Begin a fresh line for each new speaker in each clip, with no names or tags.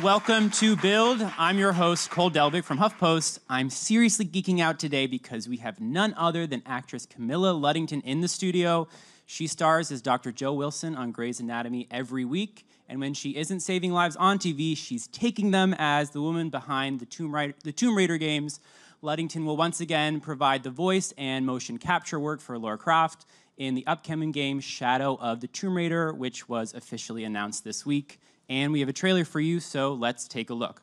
Welcome to Build. I'm your host, Cole Delvig from HuffPost. I'm seriously geeking out today because we have none other than actress Camilla Luddington in the studio. She stars as Dr. Jo Wilson on Grey's Anatomy every week, and when she isn't saving lives on TV, she's taking them as the woman behind the Tomb Raider games. Luddington will once again provide the voice and motion capture work for Lara Croft in the upcoming game Shadow of the Tomb Raider, which was officially announced this week. And we have a trailer for you, so let's take a look.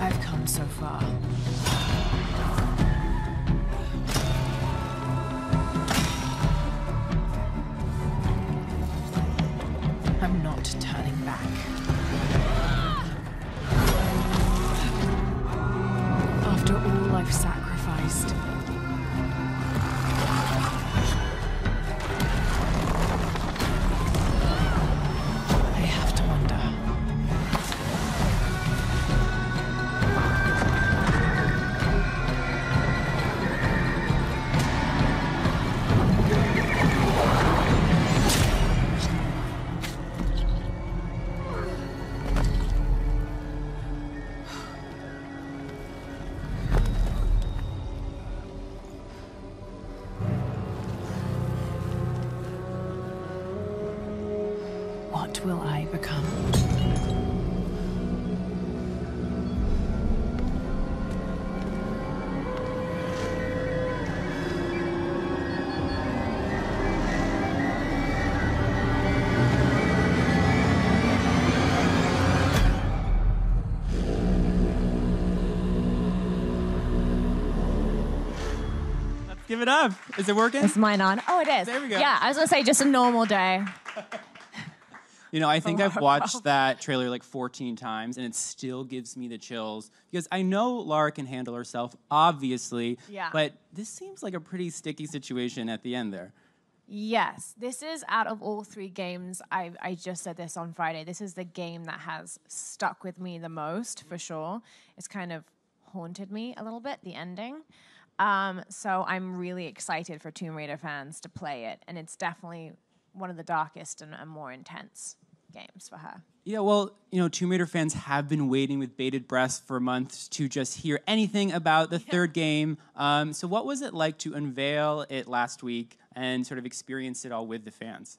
I've come so far. I'm not turning back. After all I've sacrificed, I have to wonder. What will I become?
Let's give it up. Is it working?
Is mine on? Oh, it is.
There we go.
Yeah, I was going to say just a normal day.
You know, I think I've watched that trailer like 14 times, and it still gives me the chills. Because I know Lara can handle herself, obviously.
Yeah.
But this seems like a pretty sticky situation at the end there.
Yes, this is out of all three games, I just said this on Friday, this is the game that has stuck with me the most, for sure. It's kind of haunted me a little bit, the ending. So I'm really excited for Tomb Raider fans to play it, and it's definitely one of the darkest and more intense games for her.
Yeah, well, you know, Tomb Raider fans have been waiting with bated breath for months to just hear anything about the third game. So what was it like to unveil it last week and sort of experience it all with the fans?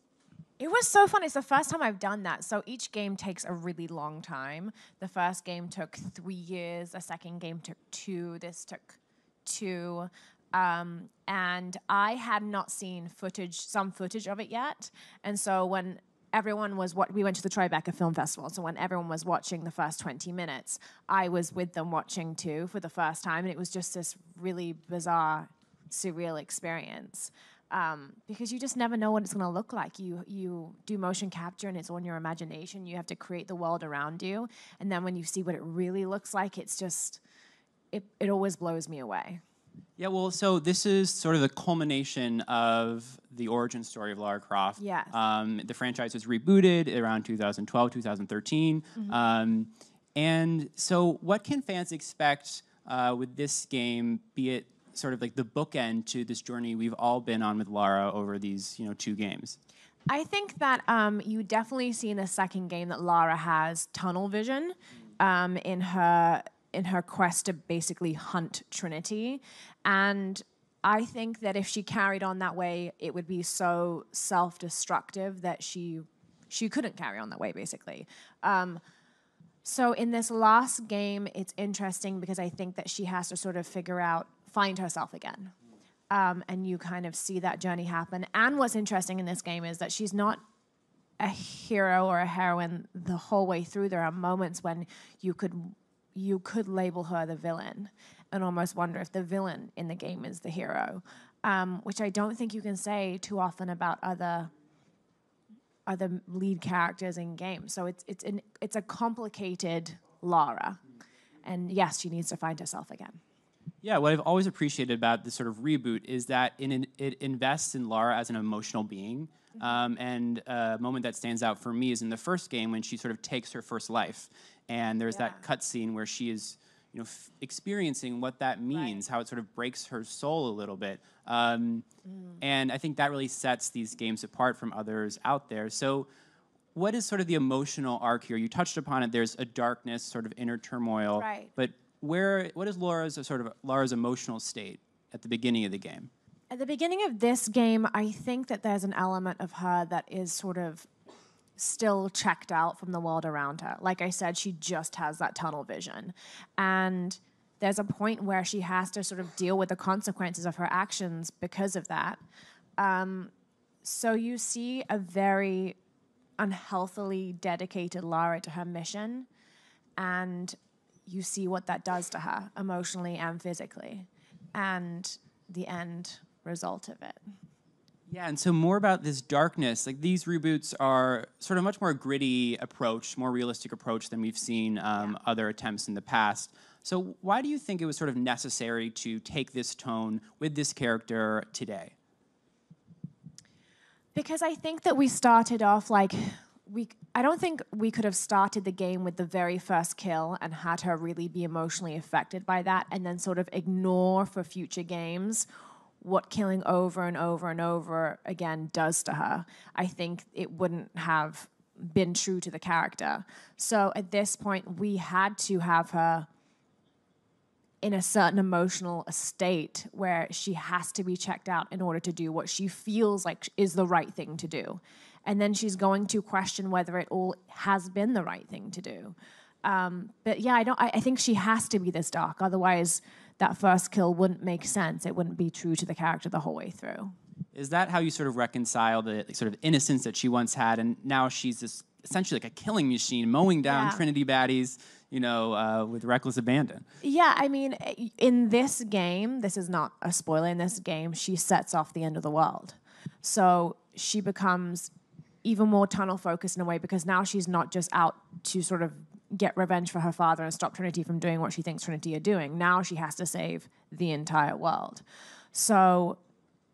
It was so fun. It's the first time I've done that. So each game takes a really long time. The first game took 3 years. The second game took 2. This took 2. And I had not seen some footage of it yet. And so when everyone was we went to the Tribeca Film Festival, so when everyone was watching the first 20 minutes, I was with them watching too for the first time, and it was just this really bizarre, surreal experience. Because you just never know what it's going to look like. You do motion capture, and it's on your imagination. You have to create the world around you, and then when you see what it really looks like, it's just, it always blows me away.
Yeah, well, so this is sort of the culmination of the origin story of Lara Croft.
Yes.
The franchise was rebooted around 2012, 2013. And so what can fans expect with this game, be it sort of like the bookend to this journey we've all been on with Lara over these, 2 games?
I think that you definitely see in the second game that Lara has tunnel vision in her quest to basically hunt Trinity, and I think that if she carried on that way, it would be so self-destructive that she couldn't carry on that way, basically. So in this last game, it's interesting because I think that she has to sort of find herself again. And you kind of see that journey happen. And what's interesting in this game is that she's not a hero or a heroine the whole way through. There are moments when you could label her the villain and almost wonder if the villain in the game is the hero, which I don't think you can say too often about other lead characters in games. So it's a complicated Lara, and yes, she needs to find herself again.
Yeah, what I've always appreciated about this sort of reboot is that it invests in Lara as an emotional being. And a moment that stands out for me is in the first game when she sort of takes her first life, and there's that cutscene where she is, experiencing what that means, how it sort of breaks her soul a little bit. And I think that really sets these games apart from others out there. So what is sort of the emotional arc here? You touched upon it. There's a darkness, sort of inner turmoil.
Right.
But what is Lara's emotional state at the beginning of the game?
At the beginning of this game, I think that there's an element of her that is sort of still checked out from the world around her. Like I said, she just has that tunnel vision. And there's a point where she has to sort of deal with the consequences of her actions because of that. So you see a very unhealthily dedicated Lara to her mission, and you see what that does to her emotionally and physically, and the end result of it.
Yeah, and so more about this darkness. Like, these reboots are sort of much more gritty approach, more realistic approach than we've seen other attempts in the past. So why do you think it was sort of necessary to take this tone with this character today?
Because I think that we started off I don't think we could have started the game with the very first kill and had her really be emotionally affected by that and then sort of ignore for future games what killing over and over and over again does to her. I think it wouldn't have been true to the character. So at this point, we had to have her in a certain emotional state where she has to be checked out in order to do what she feels like is the right thing to do. And then she's going to question whether it all has been the right thing to do. But yeah, I think she has to be this dark. Otherwise, that first kill wouldn't make sense. It wouldn't be true to the character the whole way through.
Is that how you sort of reconcile the sort of innocence that she once had, and now she's this essentially like a killing machine, mowing down Trinity baddies, with reckless abandon?
Yeah, I mean, in this game, this is not a spoiler, in this game, she sets off the end of the world. So she becomes even more tunnel-focused in a way because now she's not just out to sort of get revenge for her father and stop Trinity from doing what she thinks Trinity are doing. Now she has to save the entire world. So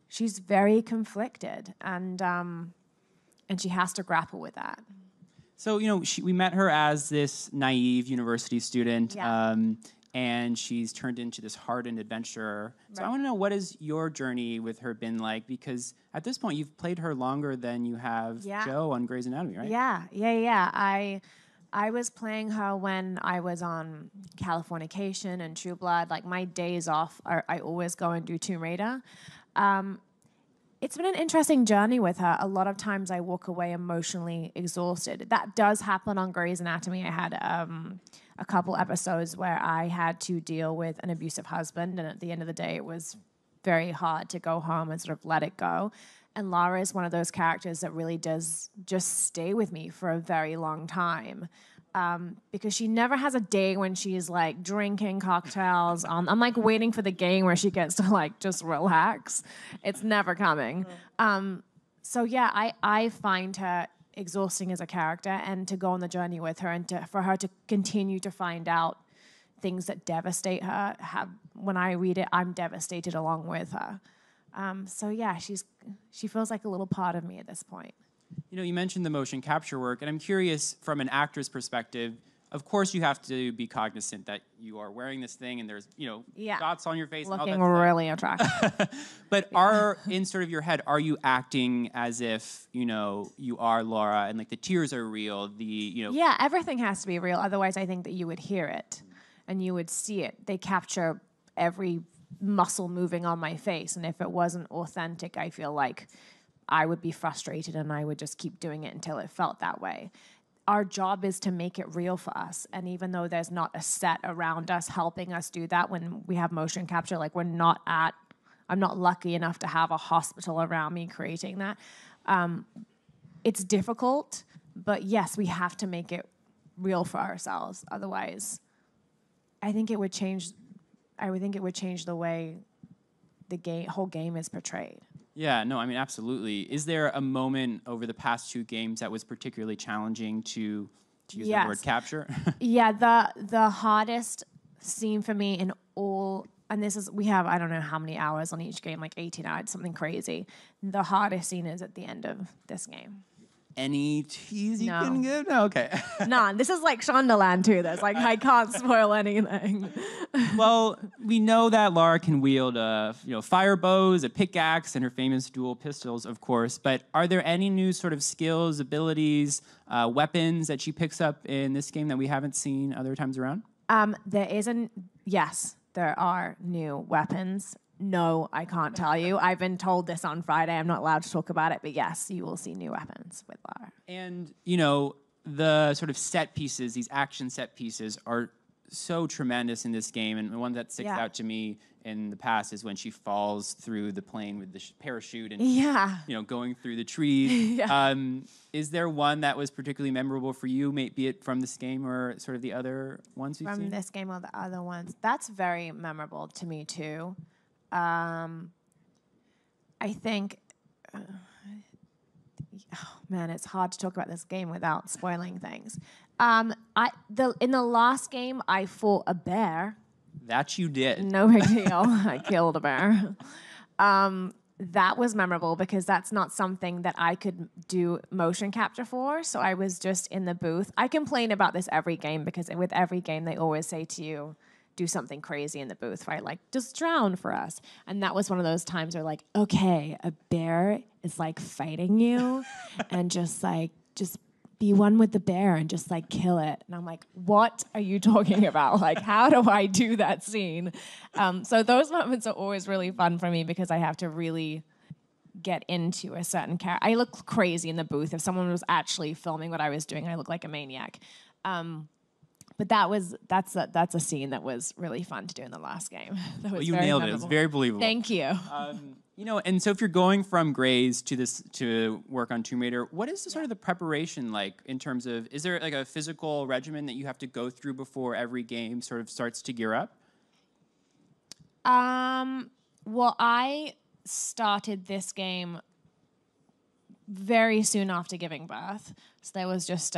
she's very conflicted, and she has to grapple with that.
So, we met her as this naive university student, and she's turned into this hardened adventurer. So I want to know, what has your journey with her been like? Because at this point, you've played her longer than you have Joe on Grey's Anatomy, right?
Yeah. I was playing her when I was on Californication and True Blood. Like, my days off, I always go and do Tomb Raider. It's been an interesting journey with her. A lot of times I walk away emotionally exhausted. That does happen on Grey's Anatomy. I had a couple episodes where I had to deal with an abusive husband, and at the end of the day, it was very hard to go home and sort of let it go. And Lara is one of those characters that really does just stay with me for a very long time. Because she never has a day when she's like drinking cocktails. I'm like waiting for the game where she gets to like just relax. It's never coming. So yeah, I find her exhausting as a character, and to go on the journey with her and for her to continue to find out things that devastate her. When I read it, I'm devastated along with her. So yeah, she feels like a little part of me at this point.
You mentioned the motion capture work, and I'm curious, from an actor's perspective, of course you have to be cognizant that you are wearing this thing and there's, dots on your face and all that
Looking
stuff.
really attractive.
But in sort of your head, are you acting as if, you are Lara and like the tears are real,
Yeah, everything has to be real. Otherwise, I think that you would hear it and you would see it. They capture every muscle moving on my face. And if it wasn't authentic, I feel like I would be frustrated and I would just keep doing it until it felt that way. Our job is to make it real for us. And even though there's not a set around us helping us do that when we have motion capture, like I'm not lucky enough to have a hospital around me creating that. It's difficult, but yes, we have to make it real for ourselves. Otherwise, I think it would change the way the whole game is portrayed.
Yeah, no, I mean, absolutely. Is there a moment over the past 2 games that was particularly challenging to use the word capture?
Yeah, the hardest scene for me in all, and we have, I don't know how many hours on each game, like 18 hours, something crazy. The hardest scene is at the end of this game.
Any tease you can give? No, okay.
None. This is like Shondaland too. There's like, I can't spoil anything.
Well, we know that Lara can wield fire bows, a pickaxe, and her famous dual pistols, of course. But are there any new sort of skills, abilities, weapons that she picks up in this game that we haven't seen other times around?
Yes, there are new weapons. No, I can't tell you. I've been told this on Friday. I'm not allowed to talk about it, but yes, you will see new weapons with Lara.
And, the sort of set pieces, these action set pieces are so tremendous in this game. And the one that sticks out to me in the past is when she falls through the plane with the parachute and, going through the trees. Is there one that was particularly memorable for you, be it from this game or sort of the other ones you've seen?
From this game or the other ones. That's very memorable to me, too. I think, it's hard to talk about this game without spoiling things. In the last game, I fought a bear.
That you did.
No big deal. I killed a bear. That was memorable because that's not something that I could do motion capture for. So I was just in the booth. I complain about this every game because with every game, they always say to you, do something crazy in the booth, right? Like, just drown for us. And that was one of those times where like, okay, a bear is like fighting you and just be one with the bear and just like kill it. And I'm like, what are you talking about? Like, how do I do that scene? So those moments are always really fun for me because I have to really get into a certain character. I look crazy in the booth. If someone was actually filming what I was doing, I look like a maniac. But that's a scene that was really fun to do in the last game.
Well, you nailed it. It was very believable.
Thank you.
And so if you're going from Grays to work on Tomb Raider, what is the sort of the preparation like in terms of, is there like a physical regimen that you have to go through before every game sort of starts to gear up?
Well, I started this game very soon after giving birth. So there was just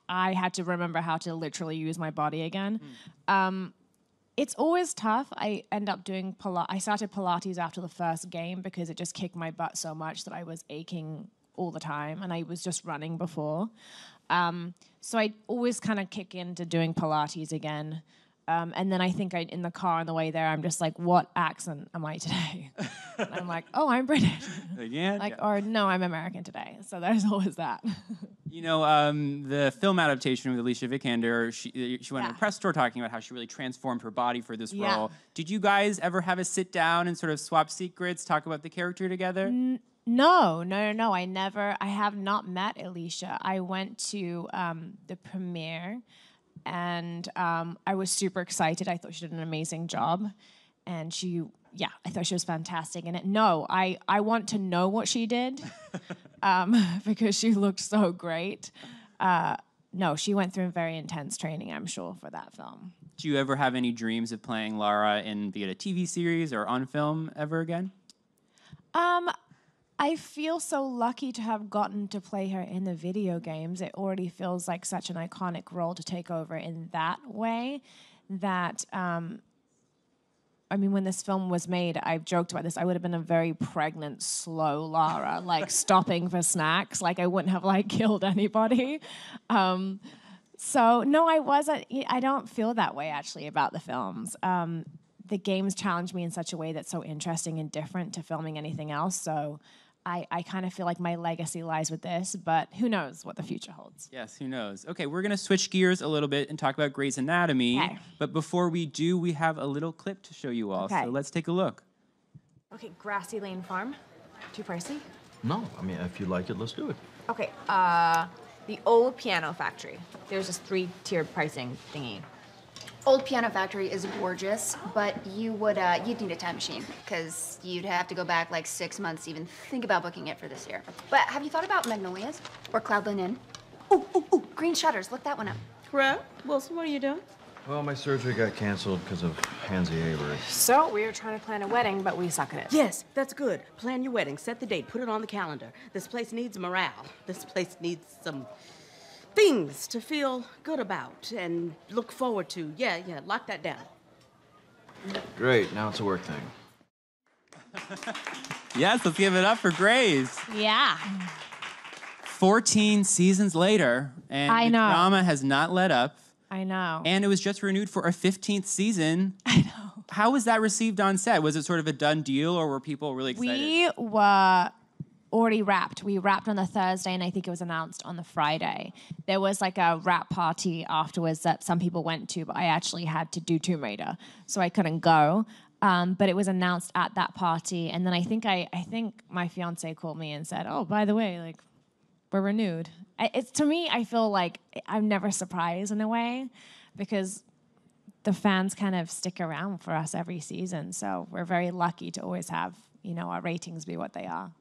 I had to remember how to literally use my body again. It's always tough. I end up doing I started Pilates after the first game because it just kicked my butt so much that I was aching all the time, and I was just running before. So I always kind of kick into doing Pilates again. And then I think in the car on the way there, I'm just like, what accent am I today? And I'm like, oh, I'm British.
Again?
Or no, I'm American today. So there's always that.
The film adaptation with Alicia Vikander, she went on a press tour talking about how she really transformed her body for this role. Did you guys ever have a sit down and sort of swap secrets, talk about the character together?
No. I have not met Alicia. I went to the premiere. And I was super excited. I thought she did an amazing job. And I thought she was fantastic in it. No, I want to know what she did because she looked so great. No, she went through a very intense training, I'm sure, for that film.
Do you ever have any dreams of playing Lara in be it a TV series or on film ever again?
I feel so lucky to have gotten to play her in the video games. It already feels like such an iconic role to take over in that way that, when this film was made, I've joked about this, I would have been a very pregnant, slow Lara, like stopping for snacks. Like I wouldn't have killed anybody. So no, I wasn't. I don't feel that way actually about the films. The games challenge me in such a way that's so interesting and different to filming anything else. So I kind of feel like my legacy lies with this, but who knows what the future holds.
Yes, who knows? Okay, we're going to switch gears a little bit and talk about Grey's Anatomy.
Okay.
But before we do, we have a little clip to show you all.
Okay.
So let's take a look.
Okay, Grassy Lane Farm. Too pricey?
No, I mean, if you like it, let's do it.
Okay, the Old Piano Factory. There's this 3-tiered pricing thingy.
Old Piano Factory is gorgeous, but you'd need a time machine because you'd have to go back like 6 months to even think about booking it for this year. But have you thought about Magnolias or Cloudland Inn? Ooh, Green Shutters. Look that one up.
Karev, Wilson, what are you doing?
Well, my surgery got canceled because of Hansy Avery.
So, we were trying to plan a wedding, but we suck at it.
Yes, that's good. Plan your wedding, set the date, put it on the calendar. This place needs morale. This place needs some things to feel good about and look forward to. Yeah, lock that down.
Great, now it's a work thing.
Yes, let's give it up for Grey's.
Yeah.
14 seasons later, and
I
the
know.
drama has not let up.
I know.
And it was just renewed for a 15th season.
I know.
How was that received on set? Was it sort of a done deal, or were people really excited?
We were already wrapped. We wrapped on the Thursday, and I think it was announced on the Friday. There was like a wrap party afterwards that some people went to, but I actually had to do Tomb Raider, so I couldn't go. But it was announced at that party, and then I think my fiance called me and said, "Oh, by the way, like, we're renewed." It's to me, I feel like I'm never surprised in a way, because the fans kind of stick around for us every season. So we're very lucky to always have, our ratings be what they are.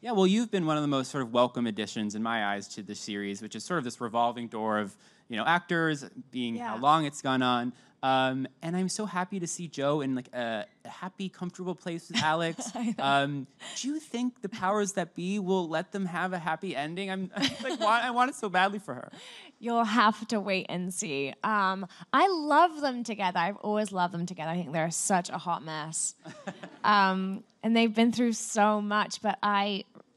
Yeah, well, you've been one of the most sort of welcome additions in my eyes to the series, which is sort of this revolving door of, actors being how long it's gone on. And I'm so happy to see Joe in like a happy, comfortable place with Alex. Do you think the powers that be will let them have a happy ending? I want it so badly for her.
You'll have to wait and see. I love them together. I've always loved them together. I think they're such a hot mess. And they've been through so much, but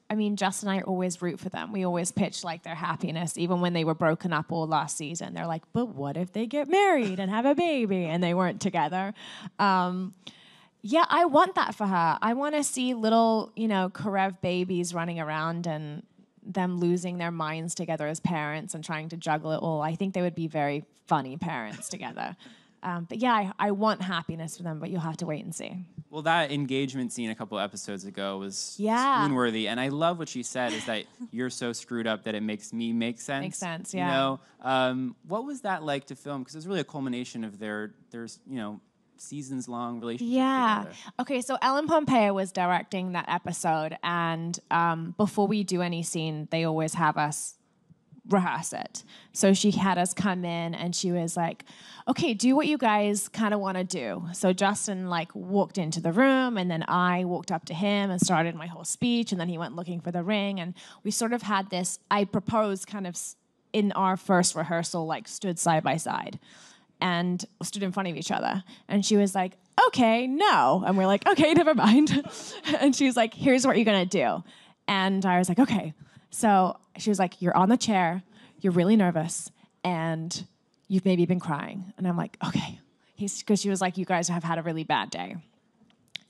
I mean, Justin and I always root for them. We always pitch like their happiness, even when they were broken up all last season. They're like, but what if they get married and have a baby? And they weren't together. Yeah, I want that for her. I want to see little, Karev babies running around and them losing their minds together as parents and trying to juggle it all. I think they would be very funny parents together. But yeah, I want happiness for them, but you'll have to wait and see.
Well, that engagement scene a couple episodes ago was swoon-worthy, and I love what she said, is that you're so screwed up that it makes me make sense.
Makes sense, yeah.
What was that like to film? Because it was really a culmination of their seasons-long relationship together.
Okay, so Ellen Pompeo was directing that episode, and before we do any scene, they always have us rehearse it. So she had us come in and she was like, okay, do what you guys kind of want to do. So Justin walked into the room, and then I walked up to him and started my whole speech, and then he went looking for the ring, and we sort of had this, I proposed kind of in our first rehearsal, stood side by side and stood in front of each other. And she was like, okay, no. And we're like, okay, never mind. And she was like, here's what you're going to do. And I was like, okay. So she was like, you're on the chair, you're really nervous, and you've maybe been crying. And I'm like, okay. Because she was like, you guys have had a really bad day.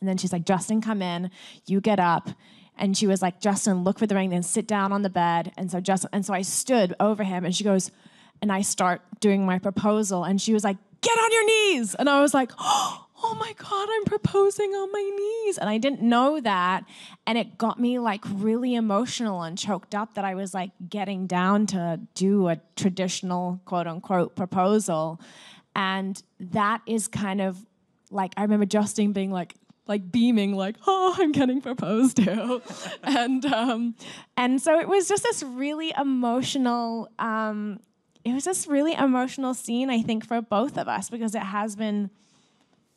And then she's like, Justin, come in, you get up. And she was like, Justin, look for the ring, then sit down on the bed. And so I stood over him, and she goes, and I start doing my proposal, and she was like, get on your knees. And I was like, oh my God, I'm proposing on my knees. And I didn't know that. And it got me really emotional and choked up that I was getting down to do a traditional quote unquote proposal. And that is kind of I remember Justin being beaming oh, I'm getting proposed to. And so it was just this really emotional, scene, I think, for both of us, because it has been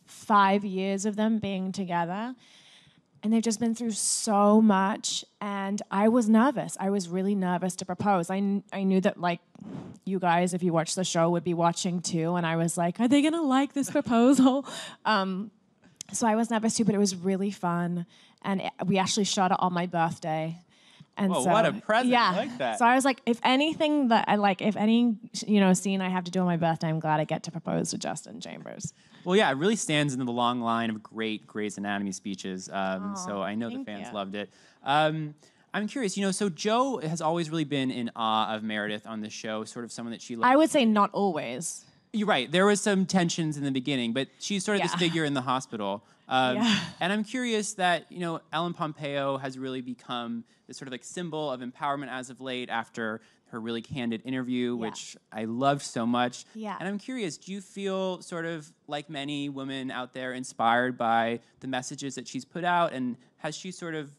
5 years of them being together, and they've just been through so much, and I was nervous. I was really nervous to propose. I knew that you guys, if you watch the show, would be watching too, and I was like, are they gonna like this proposal? So I was nervous too, but it was really fun, and we actually shot it on my birthday, And
Whoa,
so,
what a present.
yeah.
I like that.
So I was like, if anything that I like, if any, scene I have to do on my birthday, I'm glad I get to propose to Justin Chambers.
Well, yeah, it really stands into the long line of great Grey's Anatomy speeches. So I know the
thank
fans
you.
loved it. I'm curious, so Jo has always really been in awe of Meredith on the show, sort of someone that she
I would say not always.
You're right. There was some tensions in the beginning, but she's sort of this
Yeah.
figure in the hospital.
Yeah.
And I'm curious that, Ellen Pompeo has really become this sort of like symbol of empowerment as of late after her really candid interview, which I loved so much.
Yeah.
And I'm curious, do you feel sort of like many women out there inspired by the messages that she's put out? And has she sort of,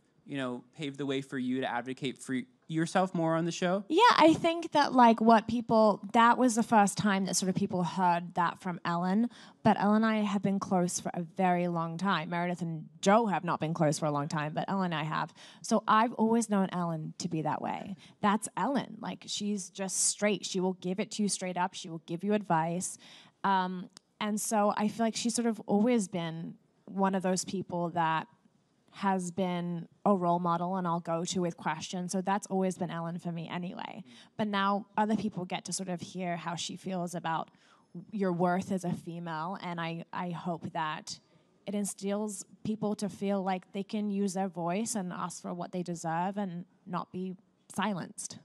paved the way for you to advocate for yourself more on the show?
Yeah, I think that that was the first time that sort of people heard that from Ellen. But Ellen and I have been close for a very long time. Meredith and Jo have not been close for a long time, but Ellen and I have. So I've always known Ellen to be that way. That's Ellen. Like, she's just straight. She will give it to you straight up. She will give you advice. And so I feel like she's sort of always been one of those people that has been a role model and I'll go to with questions. So that's always been Ellen for me anyway. But now other people get to sort of hear how she feels about your worth as a female. And I hope that it instills people to feel like they can use their voice and ask for what they deserve and not be silenced.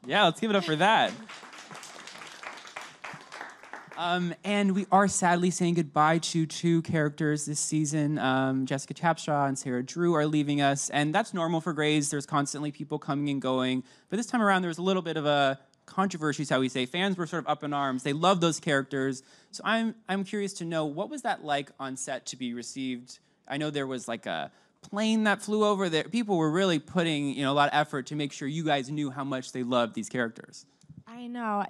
Yeah, let's give it up for that. And we are sadly saying goodbye to two characters this season. Jessica Tapshaw and Sarah Drew are leaving us, and that's normal for Grey's. There's constantly people coming and going. But this time around, there was a little bit of a controversy, shall we say. Fans were sort of up in arms. They love those characters. So I'm curious to know, what was that like on set to be received? I know there was like a plane that flew over there. People were really putting a lot of effort to make sure you guys knew how much they loved these characters.
I know.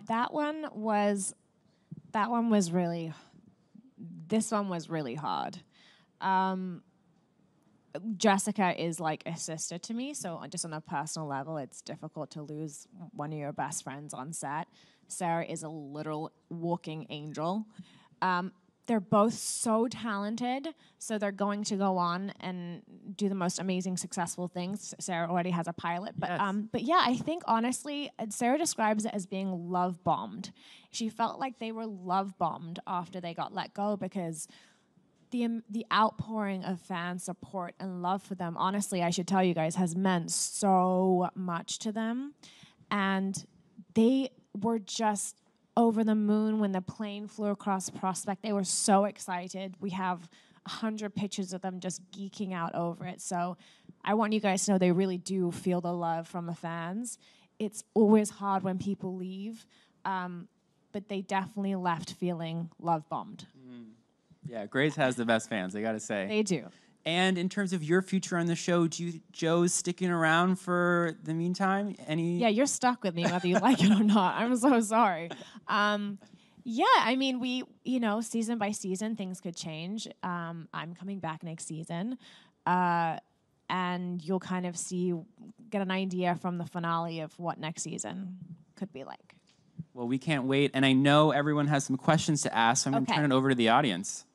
This one was really hard. Jessica is like a sister to me, so just on a personal level, it's difficult to lose one of your best friends on set. Sarah is a literal walking angel. They're both so talented, so they're going to go on and do the most amazing, successful things. Sarah already has a pilot, but yeah, I think honestly, Sarah describes it as being love bombed. She felt like they were love bombed after they got let go because the outpouring of fan support and love for them, honestly, I should tell you guys, has meant so much to them, and they were just over the moon when the plane flew across Prospect. They were so excited. We have 100 pictures of them just geeking out over it. So I want you guys to know they really do feel the love from the fans. It's always hard when people leave, but they definitely left feeling love bombed.
Yeah, Grey's has the best fans, I gotta say.
They do.
And in terms of your future on the show, Joe's sticking around for the meantime?
Yeah, you're stuck with me whether you like it or not. I'm so sorry. Yeah, I mean, we, season by season, things could change. I'm coming back next season. And you'll kind of get an idea from the finale of what next season could be like.
Well, we can't wait. And I know everyone has some questions to ask, so I'm going to turn it over to the audience.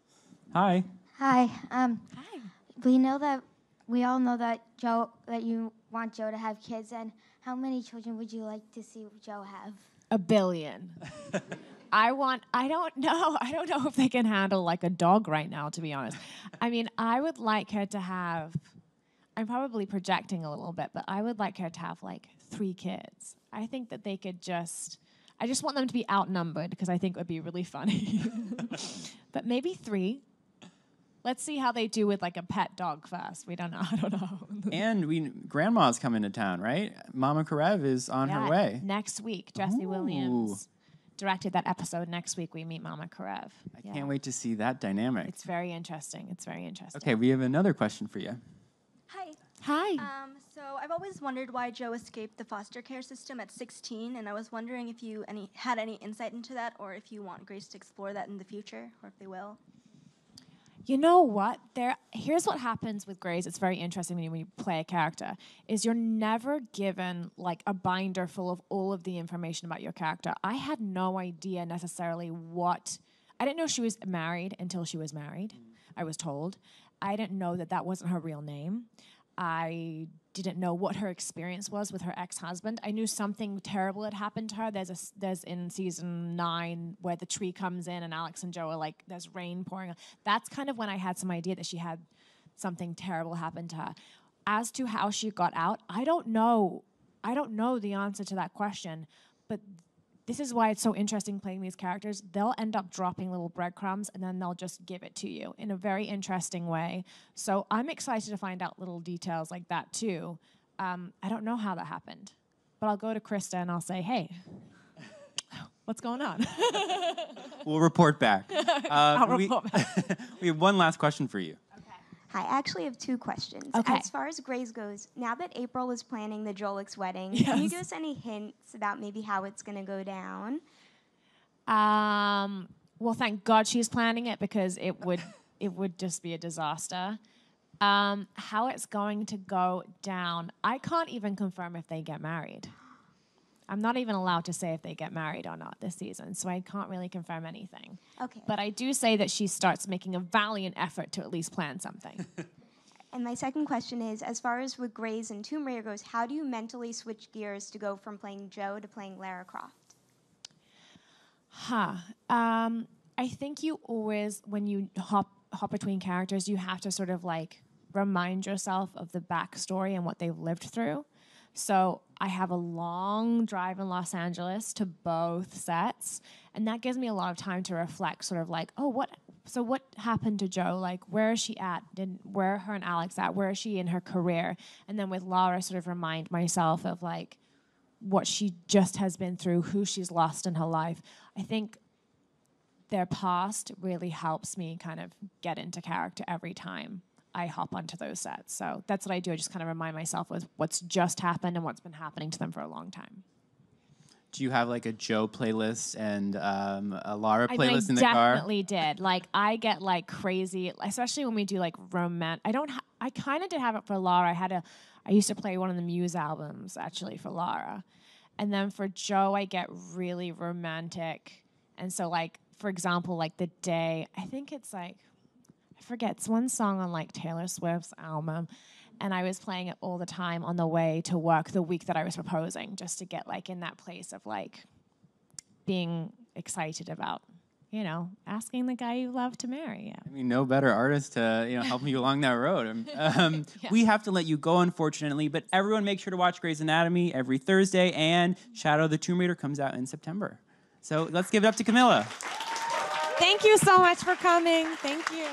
Hi.
Hi.
Hi.
We all know that you want Joe to have kids, and how many children would you like to see Joe have?
1 billion. I don't know if they can handle like a dog right now, to be honest. I mean, I would like her to have, I'm probably projecting a little bit, but I would like her to have like 3 kids. I think that I just want them to be outnumbered because I think it would be really funny. But maybe 3. Let's see how they do with like a pet dog first. I don't know.
And Grandma's coming to town, right? Mama Karev is on her way.
Next week. Jesse Williams directed that episode. Next week we meet Mama Karev.
I can't wait to see that dynamic.
It's very interesting.
Okay, we have another question for you.
Hi.
So I've always wondered why Joe escaped the foster care system at 16, and I was wondering if you had any insight into that, or if you want Grace to explore that in the future, or if they will.
You know what? Here's what happens with Grey's. It's very interesting when you play a character, is you're never given like a binder full of all of the information about your character. I had no idea necessarily I didn't know she was married until she was married, I was told. I didn't know that wasn't her real name. I didn't know what her experience was with her ex-husband. I knew something terrible had happened to her. There's in season 9 where the tree comes in and Alex and Joe are like, there's rain pouring. That's kind of when I had some idea that she had something terrible happen to her. As to how she got out, I don't know. I don't know the answer to that question, but this is why it's so interesting playing these characters. They'll end up dropping little breadcrumbs and then they'll just give it to you in a very interesting way. So I'm excited to find out little details like that too. I don't know how that happened, but I'll go to Krista and I'll say, hey, what's going on?
We'll report back.
I'll report back.
We have one last question for you.
Hi, I actually have 2 questions.
Okay.
As far as Grace goes, now that April is planning the Jolix wedding,
Yes.
can you give us any hints about maybe how it's going to go down?
Well, thank God she's planning it because it would just be a disaster. How it's going to go down, I can't even confirm if they get married. I'm not even allowed to say if they get married or not this season, so I can't really confirm anything.
Okay.
But I do say that she starts making a valiant effort to at least plan something.
And my second question is, as far as with Grace and Tomb Raider goes, how do you mentally switch gears to go from playing Joe to playing Lara Croft?
I think you always, when you hop between characters, you have to sort of like remind yourself of the backstory and what they've lived through. So I have a long drive in Los Angeles to both sets, and that gives me a lot of time to reflect, sort of like, oh, what happened to Joe? Like, where is she at? Where are her and Alex at? Where is she in her career? And then with Lara, sort of remind myself of like what she just has been through, who she's lost in her life. I think their past really helps me kind of get into character every time I hop onto those sets. So that's what I do. I just kind of remind myself of what's just happened and what's been happening to them for a long time.
Do you have like a Joe playlist and a Lara playlist in the
I
car?
definitely did. Like I get like crazy, especially when we do like I kind of did have it for Lara. I used to play one of the Muse albums actually for Lara. And then for Joe, I get really romantic. And so like, for example, like the day, I think it's like, I forget, it's one song on like Taylor Swift's album, and I was playing it all the time on the way to work the week that I was proposing, just to get like in that place of like being excited about, you know, asking the guy you love to marry. Yeah.
I mean, no better artist to help you along that road. We have to let you go, unfortunately, but everyone make sure to watch Grey's Anatomy every Thursday, and Shadow of the Tomb Raider comes out in September. So let's give it up to Camilla.
Thank you so much for coming. Thank you.